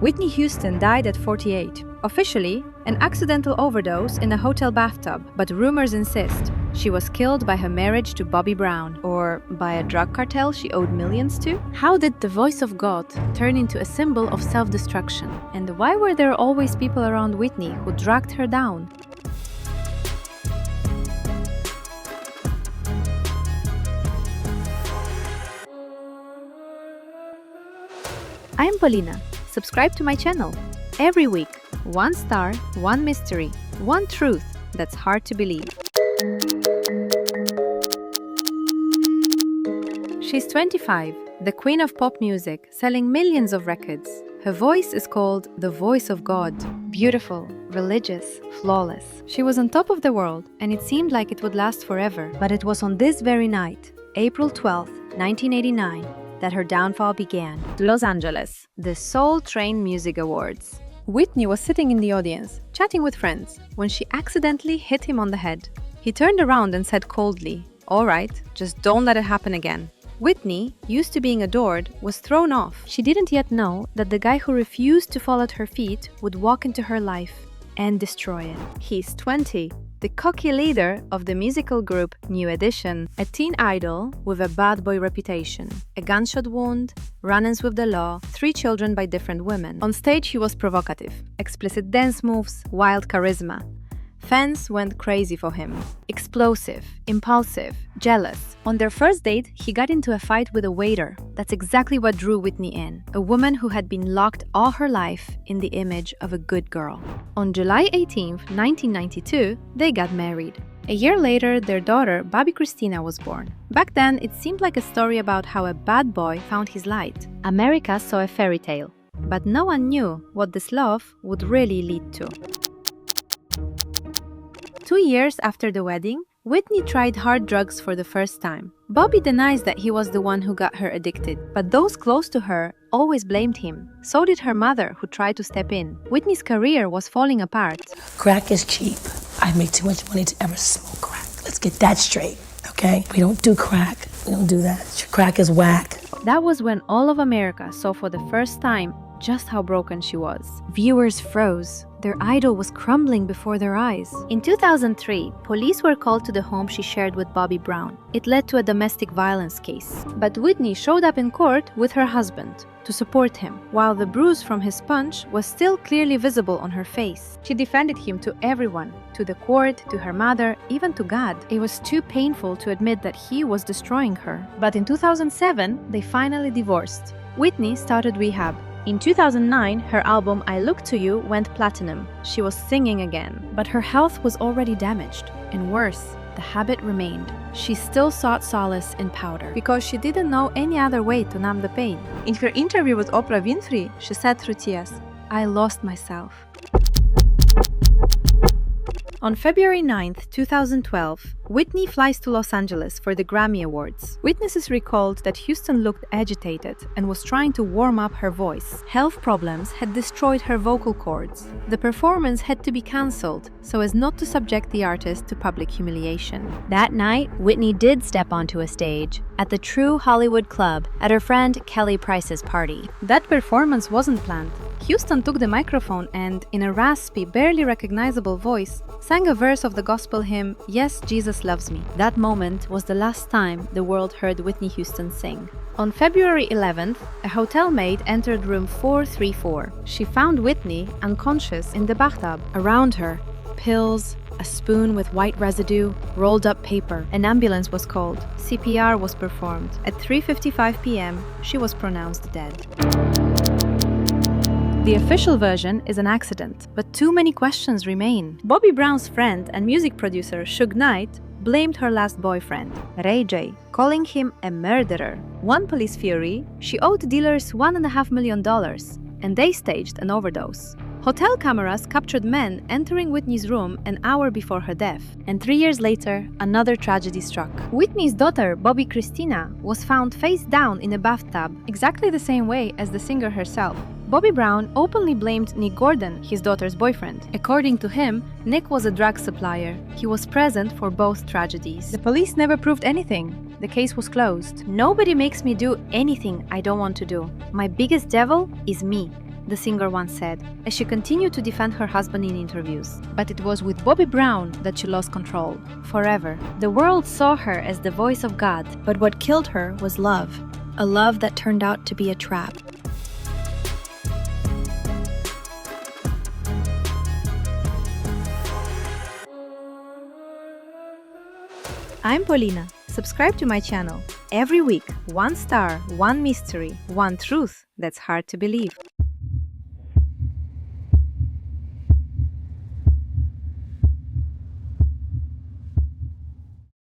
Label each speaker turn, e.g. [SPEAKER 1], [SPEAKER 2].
[SPEAKER 1] Whitney Houston died at 48. Officially, an accidental overdose in a hotel bathtub, but rumors insist she was killed by her marriage to Bobby Brown, or by a drug cartel she owed millions to. How did the voice of God turn into a symbol of self-destruction? And why were there always people around Whitney who dragged her down? I'm Polina. Subscribe to my channel. Every week, one star, one mystery, one truth that's hard to believe. She's 25, the queen of pop music, selling millions of records. Her voice is called the voice of God. Beautiful, religious, flawless. She was on top of the world, and it seemed like it would last forever. But it was on this very night, April 12, 1989, that her downfall began. Los Angeles, the Soul Train Music Awards. Whitney was sitting in the audience, chatting with friends, when she accidentally hit him on the head. He turned around and said coldly, "All right, just don't let it happen again." Whitney, used to being adored, was thrown off. She didn't yet know that the guy who refused to fall at her feet would walk into her life and destroy it. He's 20, the cocky leader of the musical group New Edition, a teen idol with a bad boy reputation, a gunshot wound, run-ins with the law, 3 children by different women. On stage he was provocative, explicit dance moves, wild charisma. Fans went crazy for him. Explosive, impulsive, jealous. On their first date, he got into a fight with a waiter. That's exactly what drew Whitney in, a woman who had been locked all her life in the image of a good girl. On July 18, 1992, they got married. A year later, their daughter, Bobby Christina, was born. Back then, it seemed like a story about how a bad boy found his light. America saw a fairy tale, but no one knew what this love would really lead to. 2 years after the wedding, Whitney tried hard drugs for the first time. Bobby denies that he was the one who got her addicted, but those close to her always blamed him. So did her mother, who tried to step in. Whitney's career was falling apart.
[SPEAKER 2] Crack is cheap. I make too much money to ever smoke crack. Let's get that straight, okay? We don't do crack. We don't do that. Crack is whack.
[SPEAKER 1] That was when all of America saw for the first time just how broken she was. Viewers froze. Their idol was crumbling before their eyes. In 2003, police were called to the home she shared with Bobby Brown. It led to a domestic violence case. But Whitney showed up in court with her husband to support him, while the bruise from his punch was still clearly visible on her face. She defended him to everyone, to the court, to her mother, even to God. It was too painful to admit that he was destroying her. But in 2007, they finally divorced. Whitney started rehab. In 2009, her album I Look to You went platinum. She was singing again, but her health was already damaged. And worse, the habit remained. She still sought solace in powder, because she didn't know any other way to numb the pain. In her interview with Oprah Winfrey, she said through tears, "I lost myself." On February 9, 2012, Whitney flies to Los Angeles for the Grammy Awards. Witnesses recalled that Houston looked agitated and was trying to warm up her voice. Health problems had destroyed her vocal cords. The performance had to be cancelled so as not to subject the artist to public humiliation. That night, Whitney did step onto a stage at the True Hollywood Club at her friend Kelly Price's party. That performance wasn't planned. Houston took the microphone and, in a raspy, barely recognizable voice, sang a verse of the gospel hymn, "Yes, Jesus Loves Me." That moment was the last time the world heard Whitney Houston sing. On February 11th, a hotel maid entered room 434. She found Whitney unconscious in the bathtub. Around her, pills, a spoon with white residue, rolled up paper. An ambulance was called. CPR was performed. At 3:55 p.m., she was pronounced dead. The official version is an accident, but too many questions remain. Bobby Brown's friend and music producer Suge Knight blamed her last boyfriend, Ray J, calling him a murderer. One police theory, she owed dealers $1.5 million, and they staged an overdose. Hotel cameras captured men entering Whitney's room an hour before her death, and 3 years later, another tragedy struck. Whitney's daughter, Bobby Christina, was found face down in a bathtub, exactly the same way as the singer herself. Bobby Brown openly blamed Nick Gordon, his daughter's boyfriend. According to him, Nick was a drug supplier. He was present for both tragedies. The police never proved anything. The case was closed. Nobody makes me do anything I don't want to do. My biggest devil is me. the singer once said, as she continued to defend her husband in interviews. But it was with Bobby Brown that she lost control. Forever. The world saw her as the voice of God, but what killed her was love. A love that turned out to be a trap. I'm Polina. Subscribe to my channel. Every week, one star, one mystery, one truth that's hard to believe.